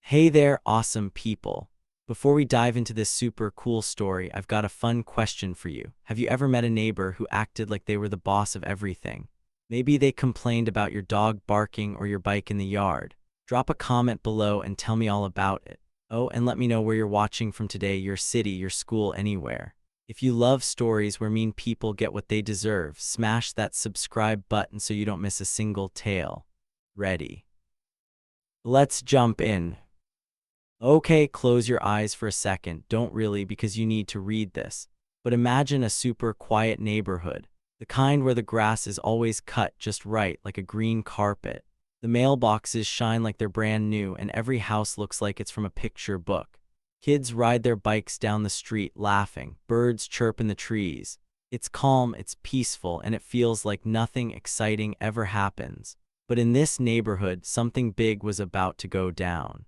Hey there, awesome people. Before we dive into this super cool story, I've got a fun question for you. Have you ever met a neighbor who acted like they were the boss of everything? Maybe they complained about your dog barking or your bike in the yard. Drop a comment below and tell me all about it. Oh, and let me know where you're watching from today, your city, your school, anywhere. If you love stories where mean people get what they deserve, smash that subscribe button so you don't miss a single tale. Ready? Let's jump in. Okay, close your eyes for a second. Don't really, because you need to read this. But imagine a super quiet neighborhood. The kind where the grass is always cut just right, like a green carpet. The mailboxes shine like they're brand new, and every house looks like it's from a picture book. Kids ride their bikes down the street laughing. Birds chirp in the trees. It's calm, it's peaceful, and it feels like nothing exciting ever happens. But in this neighborhood, something big was about to go down.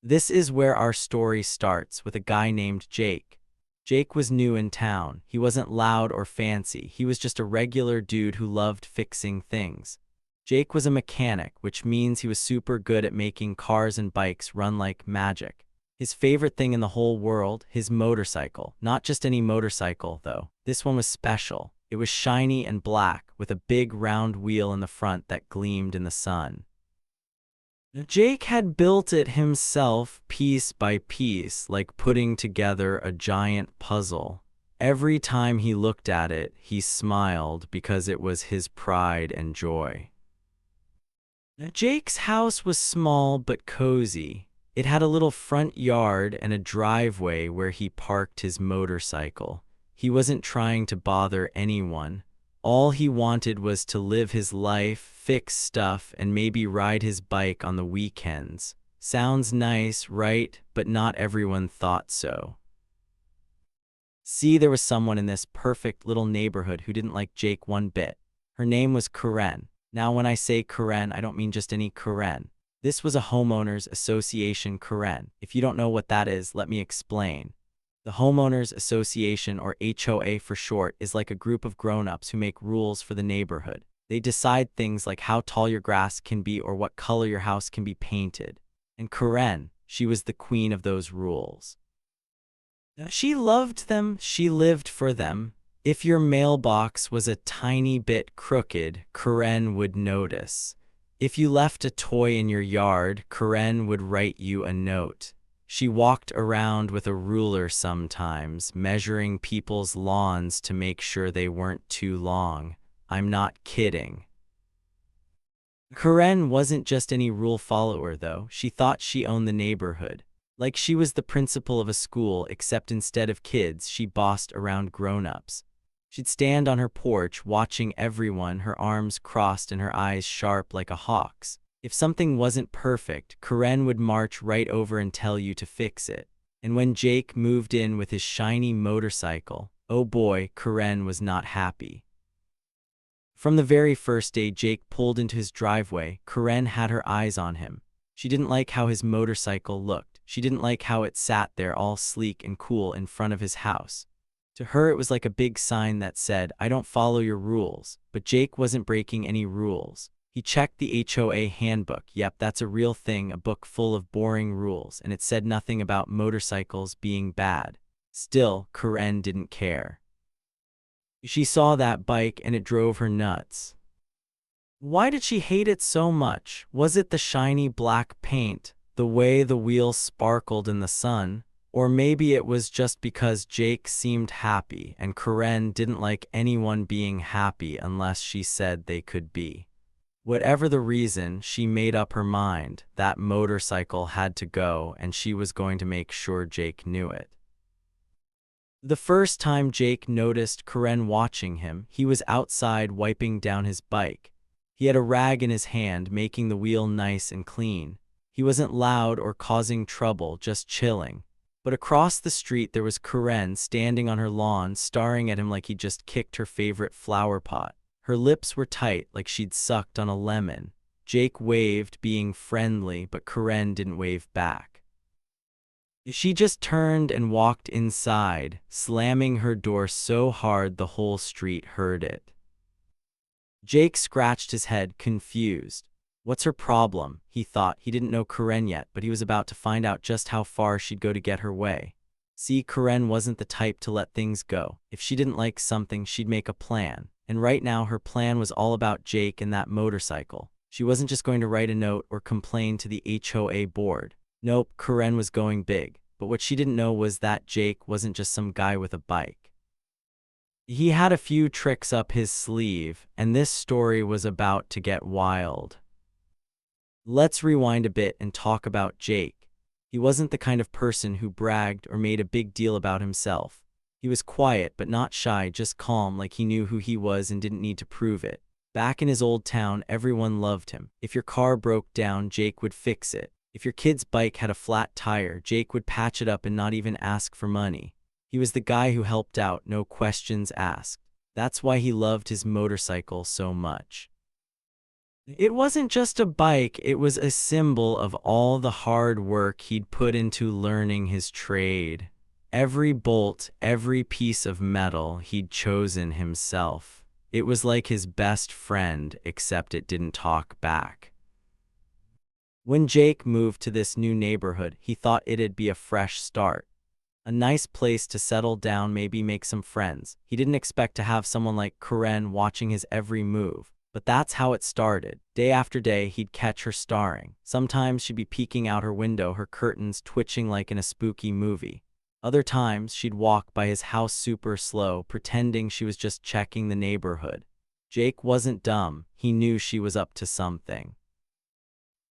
This is where our story starts, with a guy named Jake. Jake was new in town. He wasn't loud or fancy. He was just a regular dude who loved fixing things. Jake was a mechanic, which means he was super good at making cars and bikes run like magic. His favorite thing in the whole world, his motorcycle. Not just any motorcycle, though. This one was special. It was shiny and black, with a big round wheel in the front that gleamed in the sun. Jake had built it himself, piece by piece, like putting together a giant puzzle. Every time he looked at it, he smiled because it was his pride and joy. Jake's house was small but cozy. It had a little front yard and a driveway where he parked his motorcycle. He wasn't trying to bother anyone. All he wanted was to live his life, fix stuff, and maybe ride his bike on the weekends. Sounds nice, right? But not everyone thought so. See, there was someone in this perfect little neighborhood who didn't like Jake one bit. Her name was Karen. Now, when I say Karen, I don't mean just any Karen. This was a homeowners association Karen. If you don't know what that is, let me explain. The Homeowners Association, or HOA for short, is like a group of grown-ups who make rules for the neighborhood. They decide things like how tall your grass can be or what color your house can be painted. And Karen, she was the queen of those rules. She loved them, she lived for them. If your mailbox was a tiny bit crooked, Karen would notice. If you left a toy in your yard, Karen would write you a note. She walked around with a ruler sometimes, measuring people's lawns to make sure they weren't too long. I'm not kidding. Karen wasn't just any rule follower, though. She thought she owned the neighborhood. Like she was the principal of a school, except instead of kids, she bossed around grown-ups. She'd stand on her porch watching everyone, her arms crossed and her eyes sharp like a hawk's. If something wasn't perfect, Karen would march right over and tell you to fix it. And when Jake moved in with his shiny motorcycle, oh boy, Karen was not happy. From the very first day Jake pulled into his driveway, Karen had her eyes on him. She didn't like how his motorcycle looked. She didn't like how it sat there all sleek and cool in front of his house. To her, it was like a big sign that said, "I don't follow your rules." But Jake wasn't breaking any rules. He checked the HOA handbook. Yep, that's a real thing, a book full of boring rules, and it said nothing about motorcycles being bad. Still, Karen didn't care. She saw that bike and it drove her nuts. Why did she hate it so much? Was it the shiny black paint, the way the wheels sparkled in the sun? Or maybe it was just because Jake seemed happy and Karen didn't like anyone being happy unless she said they could be. Whatever the reason, she made up her mind. That motorcycle had to go, and she was going to make sure Jake knew it. The first time Jake noticed Karen watching him, he was outside wiping down his bike. He had a rag in his hand, making the wheel nice and clean. He wasn't loud or causing trouble, just chilling. But across the street there was Karen standing on her lawn, staring at him like he'd just kicked her favorite flower pot. Her lips were tight, like she'd sucked on a lemon. Jake waved, being friendly, but Karen didn't wave back. She just turned and walked inside, slamming her door so hard the whole street heard it. Jake scratched his head, confused. What's her problem? He thought. He didn't know Karen yet, but he was about to find out just how far she'd go to get her way. See, Karen wasn't the type to let things go. If she didn't like something, she'd make a plan. And right now, her plan was all about Jake and that motorcycle. She wasn't just going to write a note or complain to the HOA board. Nope, Karen was going big. But what she didn't know was that Jake wasn't just some guy with a bike. He had a few tricks up his sleeve, and this story was about to get wild. Let's rewind a bit and talk about Jake. He wasn't the kind of person who bragged or made a big deal about himself. He was quiet but not shy, just calm, like he knew who he was and didn't need to prove it. Back in his old town, everyone loved him. If your car broke down, Jake would fix it. If your kid's bike had a flat tire, Jake would patch it up and not even ask for money. He was the guy who helped out, no questions asked. That's why he loved his motorcycle so much. It wasn't just a bike, it was a symbol of all the hard work he'd put into learning his trade. Every bolt, every piece of metal he'd chosen himself. It was like his best friend, except it didn't talk back. When Jake moved to this new neighborhood, he thought it'd be a fresh start. A nice place to settle down, maybe make some friends. He didn't expect to have someone like Karen watching his every move. But that's how it started. Day after day, he'd catch her starring. Sometimes she'd be peeking out her window, her curtains twitching like in a spooky movie. Other times, she'd walk by his house super slow, pretending she was just checking the neighborhood. Jake wasn't dumb. He knew she was up to something.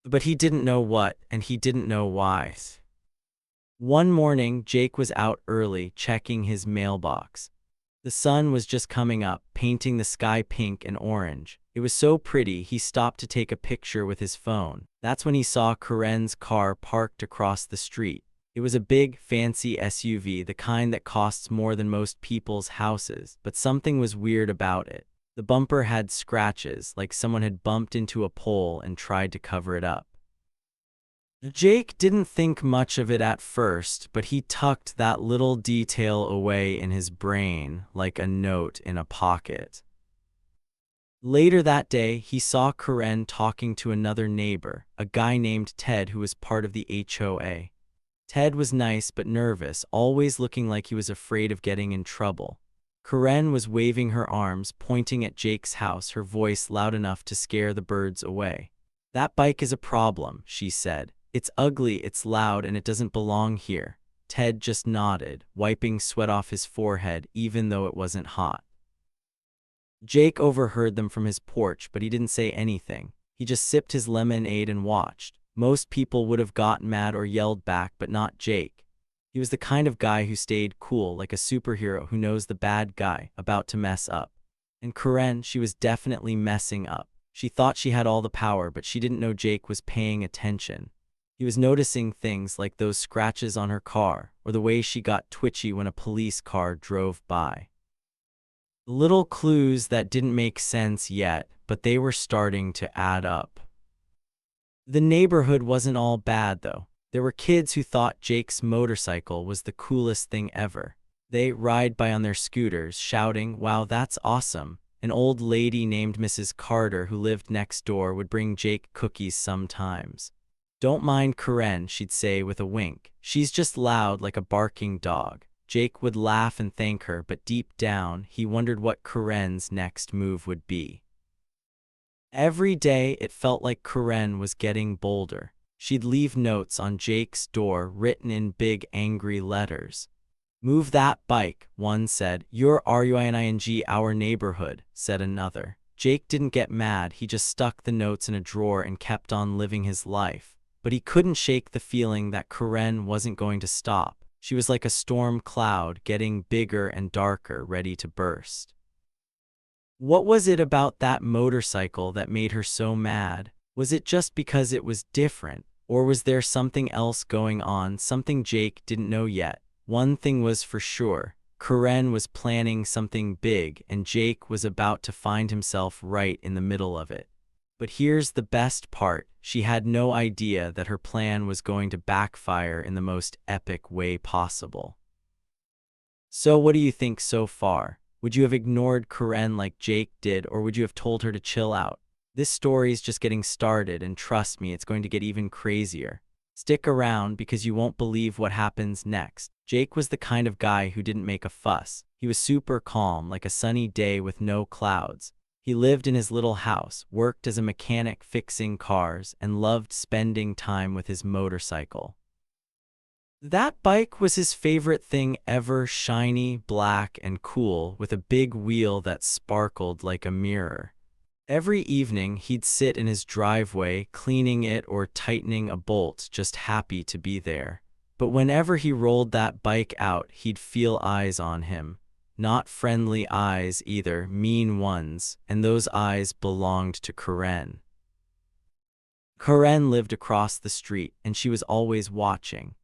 But he didn't know what, and he didn't know why. One morning, Jake was out early, checking his mailbox. The sun was just coming up, painting the sky pink and orange. It was so pretty, he stopped to take a picture with his phone. That's when he saw Karen's car parked across the street. It was a big, fancy SUV, the kind that costs more than most people's houses. But something was weird about it. The bumper had scratches, like someone had bumped into a pole and tried to cover it up. Jake didn't think much of it at first, but he tucked that little detail away in his brain like a note in a pocket. Later that day, he saw Karen talking to another neighbor, a guy named Ted who was part of the HOA. Ted was nice but nervous, always looking like he was afraid of getting in trouble. Karen was waving her arms, pointing at Jake's house, her voice loud enough to scare the birds away. "That bike is a problem," she said. "It's ugly, it's loud, and it doesn't belong here." Ted just nodded, wiping sweat off his forehead even though it wasn't hot. Jake overheard them from his porch, but he didn't say anything. He just sipped his lemonade and watched. Most people would have gotten mad or yelled back, but not Jake. He was the kind of guy who stayed cool, like a superhero who knows the bad guy about to mess up. And Karen, she was definitely messing up. She thought she had all the power, but she didn't know Jake was paying attention. He was noticing things like those scratches on her car, or the way she got twitchy when a police car drove by. Little clues that didn't make sense yet, but they were starting to add up. The neighborhood wasn't all bad, though. There were kids who thought Jake's motorcycle was the coolest thing ever. They ride by on their scooters, shouting, "Wow, that's awesome." An old lady named Mrs. Carter who lived next door would bring Jake cookies sometimes. "Don't mind Karen," she'd say with a wink. "She's just loud like a barking dog." Jake would laugh and thank her, but deep down, he wondered what Karen's next move would be. Every day, it felt like Karen was getting bolder. She'd leave notes on Jake's door written in big, angry letters. "Move that bike," one said. "You're ruining our neighborhood," said another. Jake didn't get mad, he just stuck the notes in a drawer and kept on living his life. But he couldn't shake the feeling that Karen wasn't going to stop. She was like a storm cloud, getting bigger and darker, ready to burst. What was it about that motorcycle that made her so mad? Was it just because it was different? Or was there something else going on, something Jake didn't know yet? One thing was for sure, Karen was planning something big, and Jake was about to find himself right in the middle of it. But here's the best part, she had no idea that her plan was going to backfire in the most epic way possible. So what do you think so far? Would you have ignored Karen like Jake did, or would you have told her to chill out? This story's just getting started, and trust me, it's going to get even crazier. Stick around because you won't believe what happens next. Jake was the kind of guy who didn't make a fuss. He was super calm, like a sunny day with no clouds. He lived in his little house, worked as a mechanic fixing cars, and loved spending time with his motorcycle. That bike was his favorite thing ever, shiny, black, and cool, with a big wheel that sparkled like a mirror. Every evening, he'd sit in his driveway, cleaning it or tightening a bolt, just happy to be there. But whenever he rolled that bike out, he'd feel eyes on him. Not friendly eyes either, mean ones, and those eyes belonged to Karen. Karen lived across the street, and she was always watching.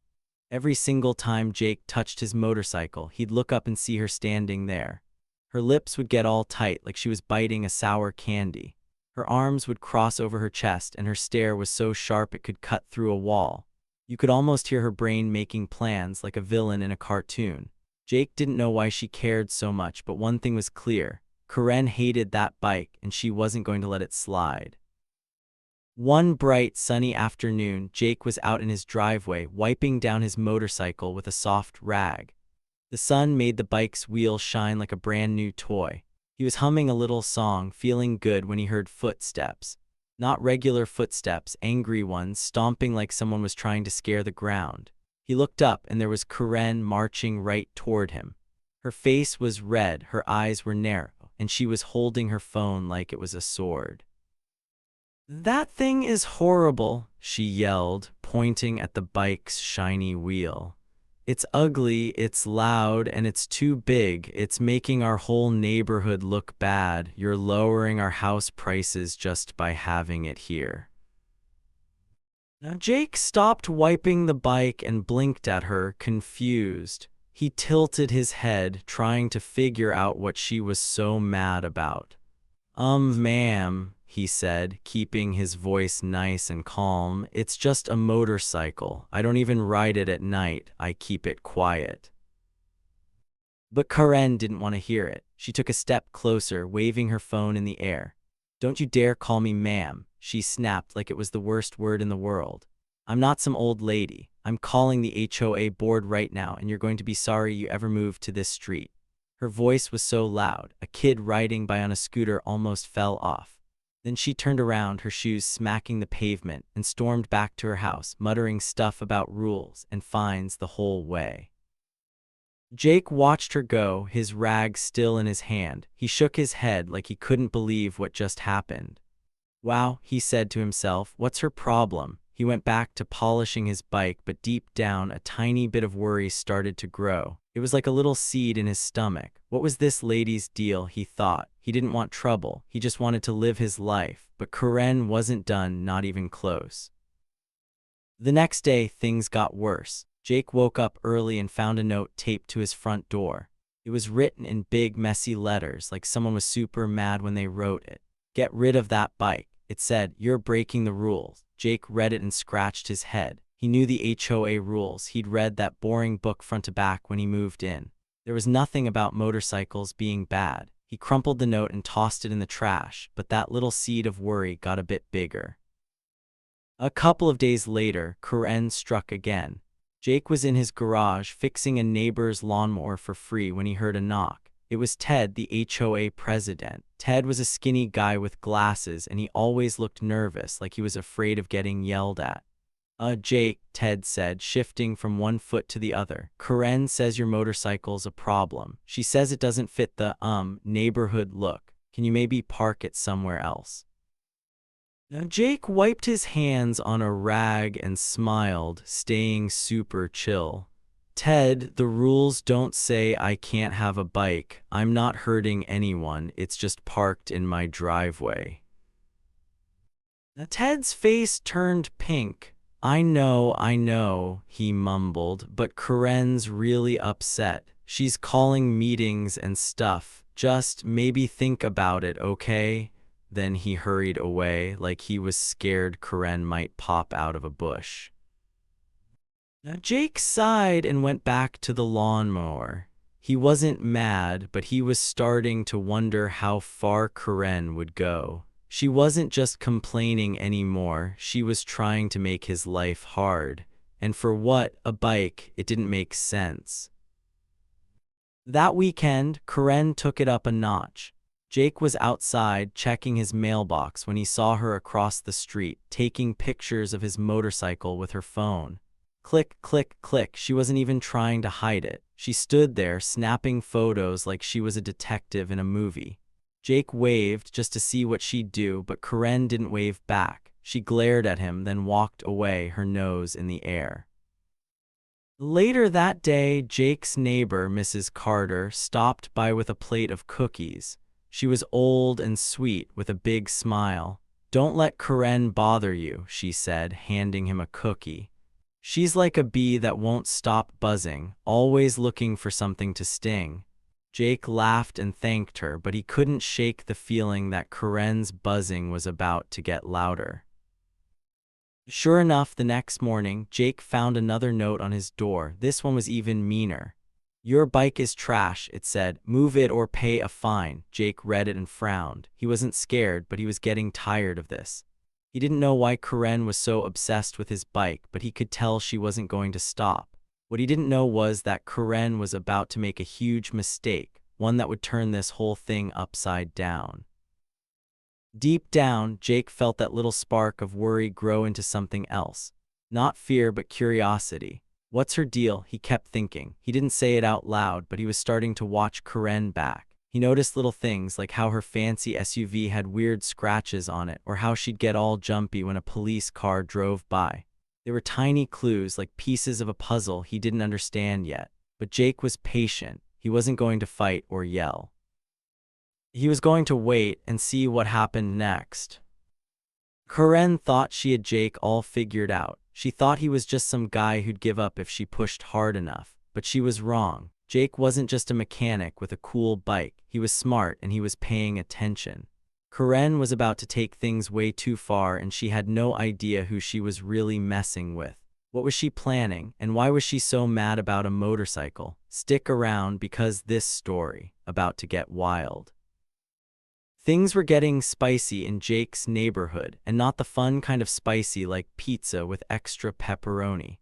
Every single time Jake touched his motorcycle, he'd look up and see her standing there. Her lips would get all tight like she was biting a sour candy. Her arms would cross over her chest, and her stare was so sharp it could cut through a wall. You could almost hear her brain making plans like a villain in a cartoon. Jake didn't know why she cared so much, but one thing was clear. Karen hated that bike, and she wasn't going to let it slide. One bright, sunny afternoon, Jake was out in his driveway, wiping down his motorcycle with a soft rag. The sun made the bike's wheel shine like a brand new toy. He was humming a little song, feeling good when he heard footsteps. Not regular footsteps, angry ones, stomping like someone was trying to scare the ground. He looked up, and there was Karen marching right toward him. Her face was red, her eyes were narrow, and she was holding her phone like it was a sword. "That thing is horrible," she yelled, pointing at the bike's shiny wheel. "It's ugly, it's loud, and it's too big. It's making our whole neighborhood look bad. You're lowering our house prices just by having it here." Now Jake stopped wiping the bike and blinked at her, confused. He tilted his head, trying to figure out what she was so mad about. Ma'am," he said, keeping his voice nice and calm, "it's just a motorcycle. I don't even ride it at night. I keep it quiet." But Karen didn't want to hear it. She took a step closer, waving her phone in the air. "Don't you dare call me ma'am," she snapped like it was the worst word in the world. "I'm not some old lady. I'm calling the HOA board right now, and you're going to be sorry you ever moved to this street." Her voice was so loud, a kid riding by on a scooter almost fell off. Then she turned around, her shoes smacking the pavement, and stormed back to her house, muttering stuff about rules and fines the whole way. Jake watched her go, his rag still in his hand. He shook his head like he couldn't believe what just happened. "Wow," he said to himself, "what's her problem?" He went back to polishing his bike, but deep down, a tiny bit of worry started to grow. It was like a little seed in his stomach. What was this lady's deal, he thought. He didn't want trouble. He just wanted to live his life. But Karen wasn't done, not even close. The next day, things got worse. Jake woke up early and found a note taped to his front door. It was written in big, messy letters, like someone was super mad when they wrote it. "Get rid of that bike." It said, "You're breaking the rules." Jake read it and scratched his head. He knew the HOA rules. He'd read that boring book front to back when he moved in. There was nothing about motorcycles being bad. He crumpled the note and tossed it in the trash, but that little seed of worry got a bit bigger. A couple of days later, Karen struck again. Jake was in his garage fixing a neighbor's lawnmower for free when he heard a knock. It was Ted, the HOA president. Ted was a skinny guy with glasses, and he always looked nervous, like he was afraid of getting yelled at. Jake," Ted said, shifting from one foot to the other. "Karen says your motorcycle's a problem. She says it doesn't fit the, neighborhood look. Can you maybe park it somewhere else?" Now Jake wiped his hands on a rag and smiled, staying super chill. "Ted, the rules don't say I can't have a bike. I'm not hurting anyone. It's just parked in my driveway." Now Ted's face turned pink. I know, he mumbled, "but Karen's really upset. She's calling meetings and stuff. Just maybe think about it, okay?" Then he hurried away, like he was scared Karen might pop out of a bush. Now Jake sighed and went back to the lawnmower. He wasn't mad, but he was starting to wonder how far Karen would go. She wasn't just complaining anymore, she was trying to make his life hard. And for what? A bike, it didn't make sense. That weekend, Karen took it up a notch. Jake was outside checking his mailbox when he saw her across the street, taking pictures of his motorcycle with her phone. Click, click, click. She wasn't even trying to hide it. She stood there, snapping photos like she was a detective in a movie. Jake waved just to see what she'd do, but Karen didn't wave back. She glared at him, then walked away, her nose in the air. Later that day, Jake's neighbor, Mrs. Carter, stopped by with a plate of cookies. She was old and sweet, with a big smile. "Don't let Karen bother you," she said, handing him a cookie. "She's like a bee that won't stop buzzing, always looking for something to sting." Jake laughed and thanked her, but he couldn't shake the feeling that Karen's buzzing was about to get louder. Sure enough, the next morning, Jake found another note on his door. This one was even meaner. "Your bike is trash," it said. "Move it or pay a fine." Jake read it and frowned. He wasn't scared, but he was getting tired of this. He didn't know why Karen was so obsessed with his bike, but he could tell she wasn't going to stop. What he didn't know was that Karen was about to make a huge mistake, one that would turn this whole thing upside down. Deep down, Jake felt that little spark of worry grow into something else. Not fear, but curiosity. What's her deal? He kept thinking. He didn't say it out loud, but he was starting to watch Karen back. He noticed little things like how her fancy SUV had weird scratches on it, or how she'd get all jumpy when a police car drove by. They were tiny clues, like pieces of a puzzle he didn't understand yet. But Jake was patient. He wasn't going to fight or yell. He was going to wait and see what happened next. Karen thought she had Jake all figured out. She thought he was just some guy who'd give up if she pushed hard enough. But she was wrong. Jake wasn't just a mechanic with a cool bike. He was smart and he was paying attention. Karen was about to take things way too far, and she had no idea who she was really messing with. What was she planning, and why was she so mad about a motorcycle? Stick around, because this story about to get wild. Things were getting spicy in Jake's neighborhood, and not the fun kind of spicy like pizza with extra pepperoni.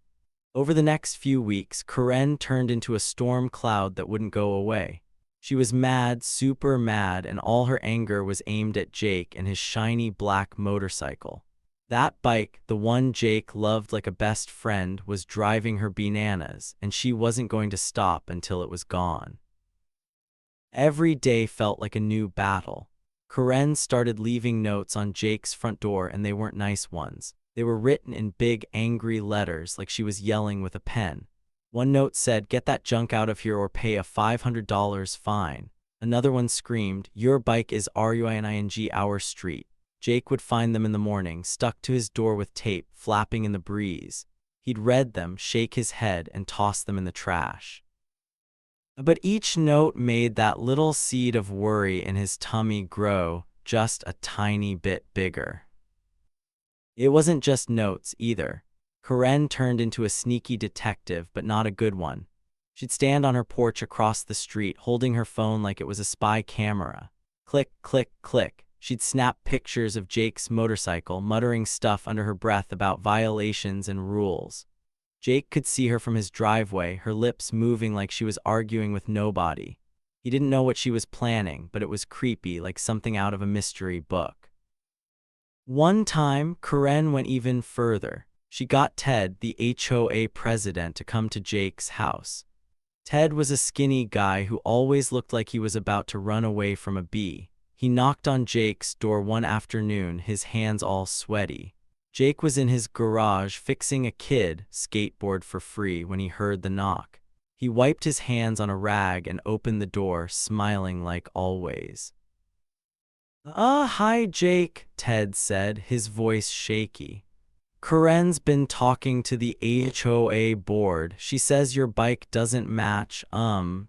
Over the next few weeks, Karen turned into a storm cloud that wouldn't go away. She was mad, super mad, and all her anger was aimed at Jake and his shiny black motorcycle. That bike, the one Jake loved like a best friend, was driving her bananas, and she wasn't going to stop until it was gone. Every day felt like a new battle. Karen started leaving notes on Jake's front door, and they weren't nice ones. They were written in big, angry letters, like she was yelling with a pen. One note said, "Get that junk out of here or pay a $500 fine." Another one screamed, "Your bike is ruining our street." Jake would find them in the morning, stuck to his door with tape, flapping in the breeze. He'd read them, shake his head, and toss them in the trash. But each note made that little seed of worry in his tummy grow just a tiny bit bigger. It wasn't just notes, either. Karen turned into a sneaky detective, but not a good one. She'd stand on her porch across the street, holding her phone like it was a spy camera. Click, click, click. She'd snap pictures of Jake's motorcycle, muttering stuff under her breath about violations and rules. Jake could see her from his driveway, her lips moving like she was arguing with nobody. He didn't know what she was planning, but it was creepy, like something out of a mystery book. One time, Karen went even further. She got Ted, the HOA president, to come to Jake's house. Ted was a skinny guy who always looked like he was about to run away from a bee. He knocked on Jake's door one afternoon, his hands all sweaty. Jake was in his garage fixing a kid skateboard for free when he heard the knock. He wiped his hands on a rag and opened the door, smiling like always. Hi, Jake," Ted said, his voice shaky. "Karen's been talking to the HOA board. She says your bike doesn't match,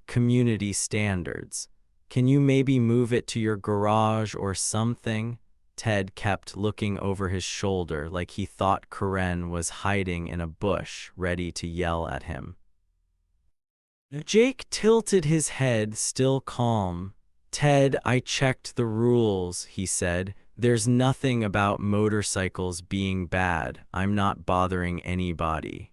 community standards. Can you maybe move it to your garage or something?" Ted kept looking over his shoulder like he thought Karen was hiding in a bush, ready to yell at him. Jake tilted his head, still calm. "Ted, I checked the rules," he said. There's nothing about motorcycles being bad. I'm not bothering anybody.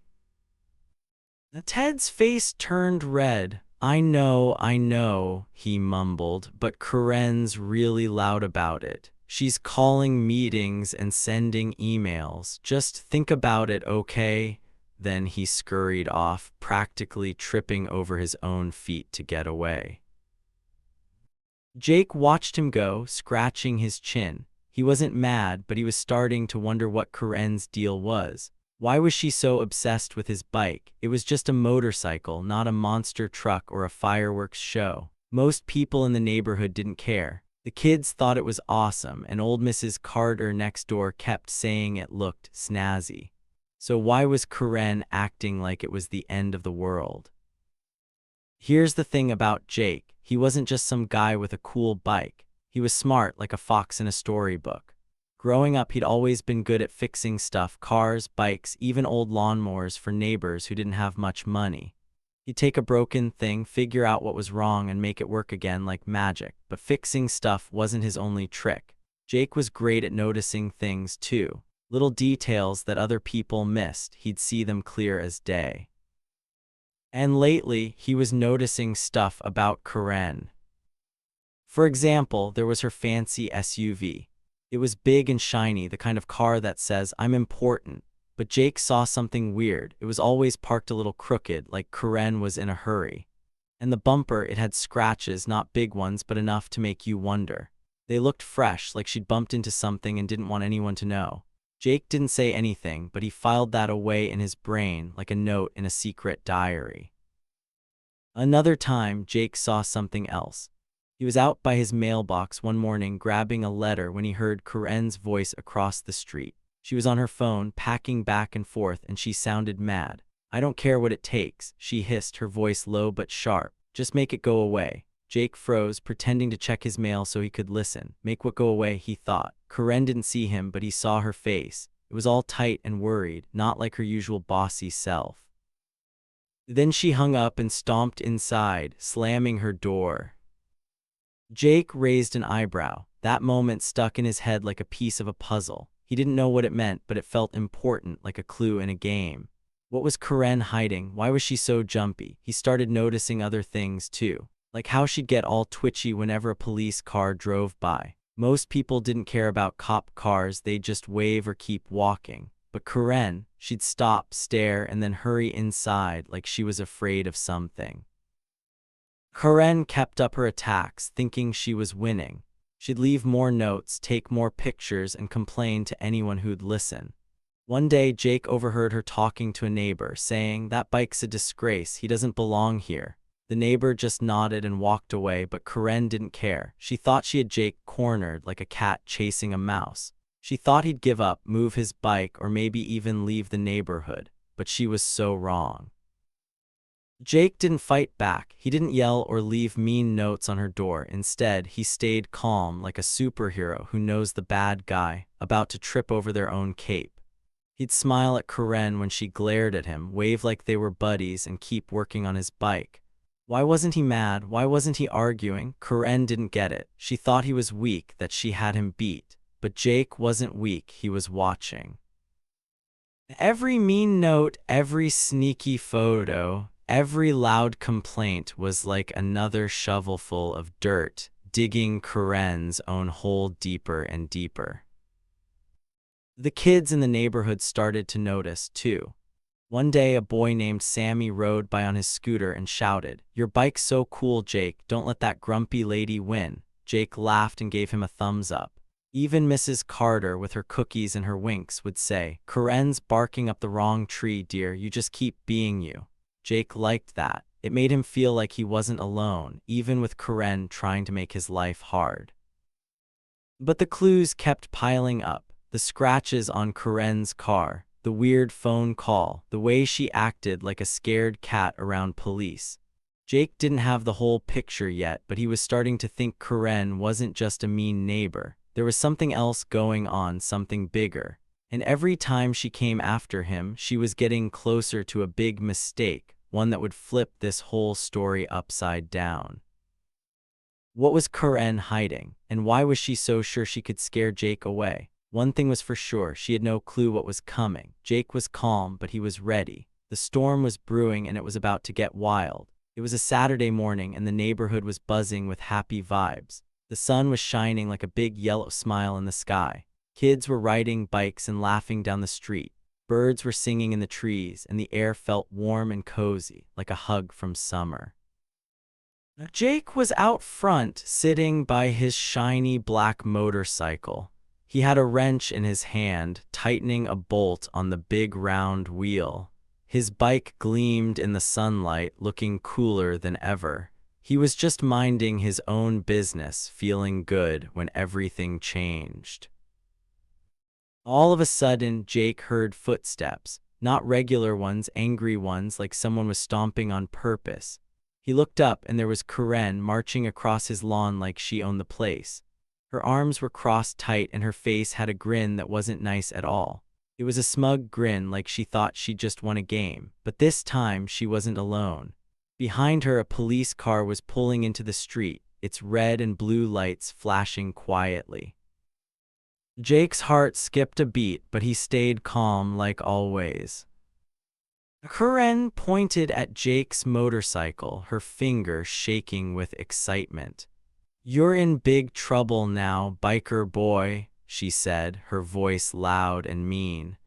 Ted's face turned red. I know, he mumbled, but Corinne's really loud about it. She's calling meetings and sending emails. Just think about it, okay? Then he scurried off, practically tripping over his own feet to get away. Jake watched him go, scratching his chin. He wasn't mad, but he was starting to wonder what Corinne's deal was. Why was she so obsessed with his bike? It was just a motorcycle, not a monster truck or a fireworks show. Most people in the neighborhood didn't care. The kids thought it was awesome, and old Mrs. Carter next door kept saying it looked snazzy. So why was Corinne acting like it was the end of the world? Here's the thing about Jake. He wasn't just some guy with a cool bike. He was smart, like a fox in a storybook. Growing up, he'd always been good at fixing stuff, cars, bikes, even old lawnmowers for neighbors who didn't have much money. He'd take a broken thing, figure out what was wrong, and make it work again like magic. But fixing stuff wasn't his only trick. Jake was great at noticing things too. Little details that other people missed, he'd see them clear as day. And lately, he was noticing stuff about Corinne. For example, there was her fancy SUV. It was big and shiny, the kind of car that says, "I'm important." But Jake saw something weird. It was always parked a little crooked, like Corinne was in a hurry. And the bumper, it had scratches, not big ones, but enough to make you wonder. They looked fresh, like she'd bumped into something and didn't want anyone to know. Jake didn't say anything, but he filed that away in his brain like a note in a secret diary. Another time, Jake saw something else. He was out by his mailbox one morning grabbing a letter when he heard Corinne's voice across the street. She was on her phone, packing back and forth, and she sounded mad. "I don't care what it takes," she hissed, her voice low but sharp. "Just make it go away." Jake froze, pretending to check his mail so he could listen. Make what go away, he thought. Corinne didn't see him, but he saw her face. It was all tight and worried, not like her usual bossy self. Then she hung up and stomped inside, slamming her door. Jake raised an eyebrow. That moment stuck in his head like a piece of a puzzle. He didn't know what it meant, but it felt important, like a clue in a game. What was Corinne hiding? Why was she so jumpy? He started noticing other things too, like how she'd get all twitchy whenever a police car drove by. Most people didn't care about cop cars, they'd just wave or keep walking. But Corinne, she'd stop, stare, and then hurry inside like she was afraid of something. Corinne kept up her attacks, thinking she was winning. She'd leave more notes, take more pictures, and complain to anyone who'd listen. One day, Jake overheard her talking to a neighbor, saying, "That bike's a disgrace, he doesn't belong here." The neighbor just nodded and walked away, but Corinne didn't care. She thought she had Jake cornered like a cat chasing a mouse. She thought he'd give up, move his bike, or maybe even leave the neighborhood. But she was so wrong. Jake didn't fight back. He didn't yell or leave mean notes on her door. Instead, he stayed calm like a superhero who knows the bad guy about to trip over their own cape. He'd smile at Corinne when she glared at him, wave like they were buddies, and keep working on his bike. Why wasn't he mad? Why wasn't he arguing? Corinne didn't get it. She thought he was weak, that she had him beat. But Jake wasn't weak, he was watching. Every mean note, every sneaky photo, every loud complaint was like another shovelful of dirt, digging Corinne's own hole deeper and deeper. The kids in the neighborhood started to notice, too. One day, a boy named Sammy rode by on his scooter and shouted, "Your bike's so cool, Jake, don't let that grumpy lady win." Jake laughed and gave him a thumbs up. Even Mrs. Carter, with her cookies and her winks, would say, "Corinne's barking up the wrong tree, dear, you just keep being you." Jake liked that. It made him feel like he wasn't alone, even with Corinne trying to make his life hard. But the clues kept piling up. The scratches on Corinne's car, the weird phone call, the way she acted like a scared cat around police. Jake didn't have the whole picture yet, but he was starting to think Corinne wasn't just a mean neighbor. There was something else going on, something bigger. And every time she came after him, she was getting closer to a big mistake, one that would flip this whole story upside down. What was Karen hiding, and why was she so sure she could scare Jake away? One thing was for sure, she had no clue what was coming. Jake was calm, but he was ready. The storm was brewing and it was about to get wild. It was a Saturday morning and the neighborhood was buzzing with happy vibes. The sun was shining like a big yellow smile in the sky. Kids were riding bikes and laughing down the street. Birds were singing in the trees, and the air felt warm and cozy, like a hug from summer. Jake was out front, sitting by his shiny black motorcycle. He had a wrench in his hand, tightening a bolt on the big round wheel. His bike gleamed in the sunlight, looking cooler than ever. He was just minding his own business, feeling good when everything changed. All of a sudden, Jake heard footsteps, not regular ones, angry ones like someone was stomping on purpose. He looked up and there was Karen marching across his lawn like she owned the place. Her arms were crossed tight and her face had a grin that wasn't nice at all. It was a smug grin like she thought she'd just won a game, but this time she wasn't alone. Behind her, a police car was pulling into the street, its red and blue lights flashing quietly. Jake's heart skipped a beat, but he stayed calm like always. Karen pointed at Jake's motorcycle, her finger shaking with excitement. "You're in big trouble now, biker boy," she said, her voice loud and mean.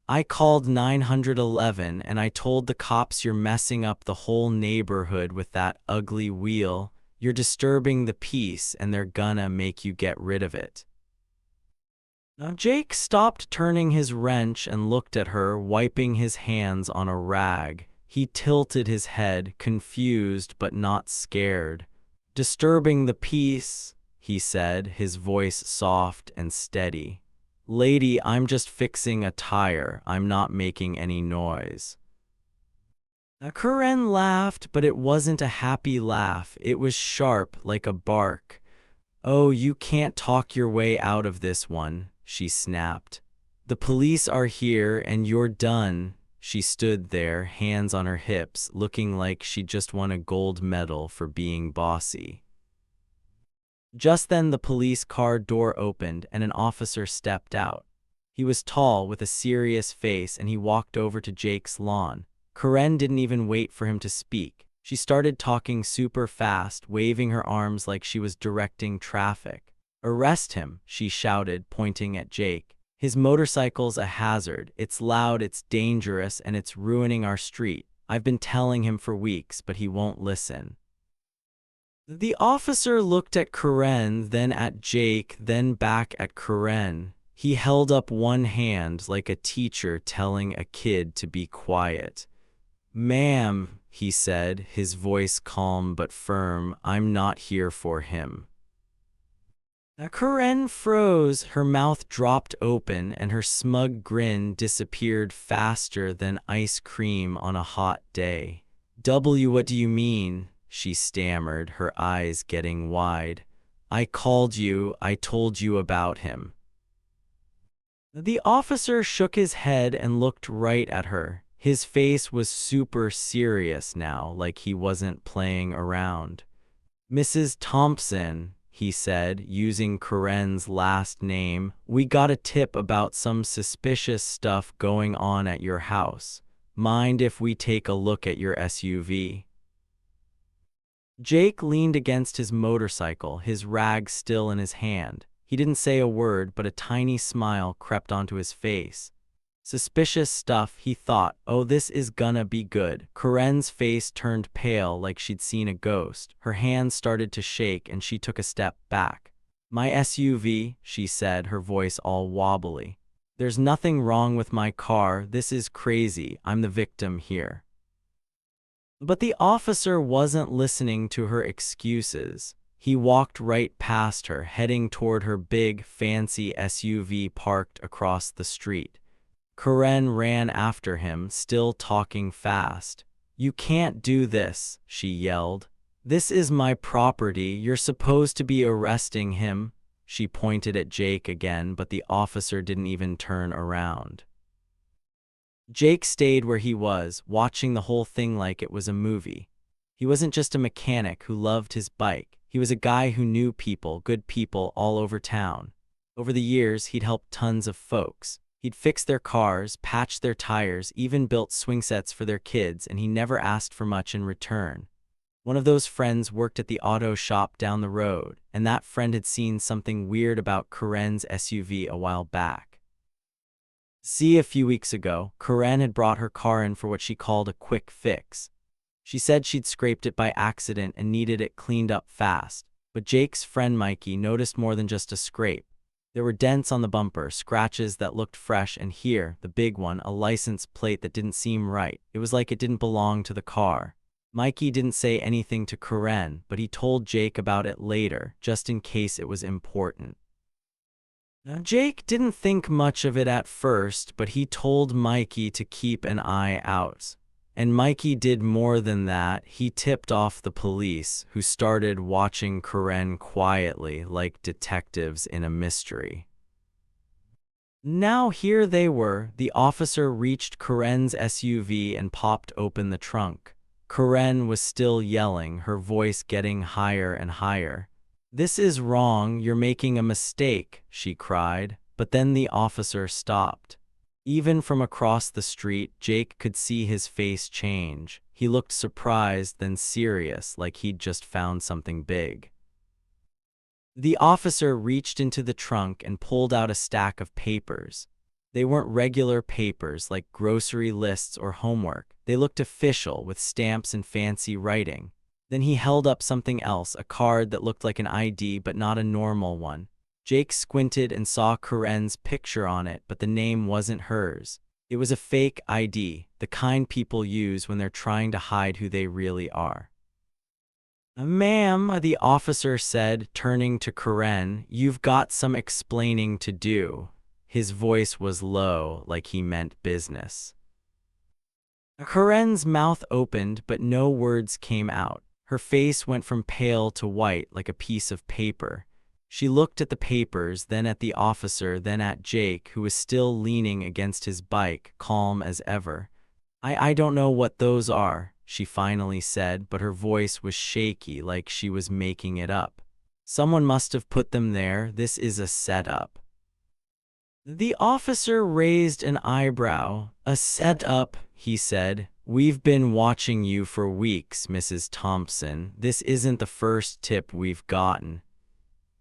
"I called 911 and I told the cops you're messing up the whole neighborhood with that ugly wheel. You're disturbing the peace and they're gonna make you get rid of it." Now Jake stopped turning his wrench and looked at her, wiping his hands on a rag. He tilted his head, confused but not scared. "Disturbing the peace," he said, his voice soft and steady. "Lady, I'm just fixing a tire. I'm not making any noise." Karen laughed, but it wasn't a happy laugh. It was sharp, like a bark. "Oh, you can't talk your way out of this one," she snapped. "The police are here and you're done." She stood there, hands on her hips, looking like she'd just won a gold medal for being bossy. Just then the police car door opened and an officer stepped out. He was tall, with a serious face, and he walked over to Jake's lawn. Karen didn't even wait for him to speak. She started talking super fast, waving her arms like she was directing traffic. "Arrest him," she shouted, pointing at Jake. "His motorcycle's a hazard. It's loud, it's dangerous, and it's ruining our street. I've been telling him for weeks, but he won't listen." The officer looked at Karen, then at Jake, then back at Karen. He held up one hand like a teacher telling a kid to be quiet. "Ma'am," he said, his voice calm but firm, "I'm not here for him." Karen froze, her mouth dropped open, and her smug grin disappeared faster than ice cream on a hot day. What do you mean?" she stammered, her eyes getting wide. "I called you, I told you about him." The officer shook his head and looked right at her. His face was super serious now, like he wasn't playing around. "Mrs. Thompson," he said, using Karen's last name, "we got a tip about some suspicious stuff going on at your house. Mind if we take a look at your SUV?" Jake leaned against his motorcycle, his rag still in his hand. He didn't say a word, but a tiny smile crept onto his face. Suspicious stuff, he thought. Oh, this is gonna be good. Karen's face turned pale like she'd seen a ghost. Her hands started to shake and she took a step back. "My SUV," she said, her voice all wobbly. "There's nothing wrong with my car. This is crazy. I'm the victim here." But the officer wasn't listening to her excuses. He walked right past her, heading toward her big, fancy SUV parked across the street. Karen ran after him, still talking fast. "You can't do this," she yelled. "This is my property. You're supposed to be arresting him." She pointed at Jake again, but the officer didn't even turn around. Jake stayed where he was, watching the whole thing like it was a movie. He wasn't just a mechanic who loved his bike. He He was a guy who knew people, good people, all over town. Over the years, he'd helped tons of folks. He'd fixed their cars, patched their tires, even built swing sets for their kids, and he never asked for much in return. One of those friends worked at the auto shop down the road, and that friend had seen something weird about Karen's SUV a while back. A few weeks ago, Karen had brought her car in for what she called a quick fix. She said she'd scraped it by accident and needed it cleaned up fast. But Jake's friend Mikey noticed more than just a scrape. There were dents on the bumper, scratches that looked fresh, and here, the big one, a license plate that didn't seem right. It was like it didn't belong to the car. Mikey didn't say anything to Karen, but he told Jake about it later, just in case it was important. Now, Jake didn't think much of it at first, but he told Mikey to keep an eye out. And Mikey did more than that. He tipped off the police, who started watching Karen quietly like detectives in a mystery. Now here they were. The officer reached Karen's SUV and popped open the trunk. Karen was still yelling, her voice getting higher and higher. "This is wrong, you're making a mistake," she cried. But then the officer stopped. Even from across the street, Jake could see his face change. He looked surprised, then serious, like he'd just found something big. The officer reached into the trunk and pulled out a stack of papers. They weren't regular papers like grocery lists or homework. They looked official, with stamps and fancy writing. Then he held up something else, a card that looked like an ID but not a normal one. Jake squinted and saw Karen's picture on it, but the name wasn't hers. It was a fake ID, the kind people use when they're trying to hide who they really are. "Ma'am," the officer said, turning to Karen, "you've got some explaining to do." His voice was low, like he meant business. Karen's mouth opened, but no words came out. Her face went from pale to white like a piece of paper. She looked at the papers, then at the officer, then at Jake, who was still leaning against his bike, calm as ever. I don't know what those are," she finally said, but her voice was shaky, like she was making it up. "Someone must have put them there. This is a setup." The officer raised an eyebrow. "A setup," he said. "We've been watching you for weeks, Mrs. Thompson. This isn't the first tip we've gotten."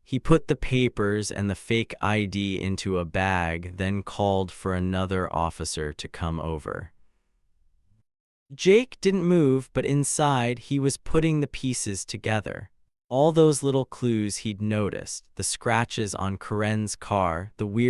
He put the papers and the fake ID into a bag, then called for another officer to come over. Jake didn't move, but inside he was putting the pieces together. All those little clues he'd noticed, the scratches on Karen's car, the weird